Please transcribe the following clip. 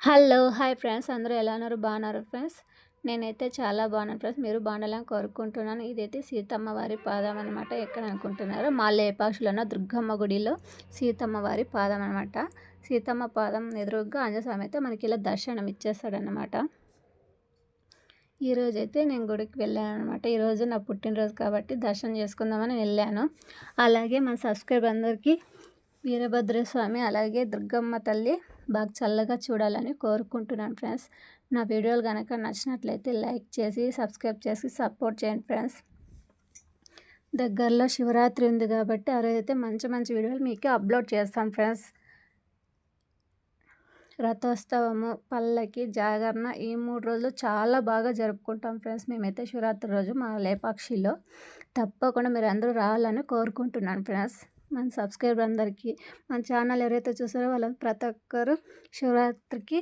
Hello! Hi friends. అందరూ ఎలా ఉన్నారు? బాగున్నారా ఫ్రెండ్స్? నేనైతే చాలా బాగున్నాను ఫ్రెండ్స్. మీరు బాగుండాలని కోరుకుంటున్నాను. ఇదైతే సీతమ్మ వారి పాదం అనమాట. ఎక్కడ అనుకుంటున్నారో మా లేపాక్షిలో ఉన్న దుర్గమ్మ గుడిలో సీతమ్మ వారి పాదం అనమాట. సీతమ్మ పాదం ఎదురుగ్గా ఆంజనేయ స్వామి అయితే మనకి ఇలా దర్శనం ఇచ్చేస్తాడనమాట. ఈరోజైతే నేను గుడికి వెళ్ళాను అనమాట. ఈరోజు నా పుట్టినరోజు కాబట్టి దర్శనం చేసుకుందామని వెళ్ళాను. అలాగే మన సబ్స్క్రైబర్ అందరికీ వీరభద్రస్వామి అలాగే దుర్గమ్మ తల్లి బాగా చల్లగా చూడాలని కోరుకుంటున్నాను ఫ్రెండ్స్. నా వీడియోలు కనుక నచ్చినట్లయితే లైక్ చేసి సబ్స్క్రైబ్ చేసి సపోర్ట్ చేయండి ఫ్రెండ్స్. దగ్గరలో శివరాత్రి ఉంది కాబట్టి ఆ రోజైతే మంచి మంచి వీడియోలు మీకు అప్లోడ్ చేస్తాను ఫ్రెండ్స్. రథోత్సవము, పల్లకి, జాగరణ ఈ 3 రోజులు చాలా బాగా జరుపుకుంటాం ఫ్రెండ్స్. మేమైతే శివరాత్రి రోజు మా లేపాక్షిలో తప్పకుండా మీరు అందరూ రావాలని కోరుకుంటున్నాను ఫ్రెండ్స్. మన సబ్స్క్రైబర్ అందరికీ మన ఛానల్ ఎవరైతే చూసారో వాళ్ళ ప్రతి ఒక్కరు శివరాత్రికి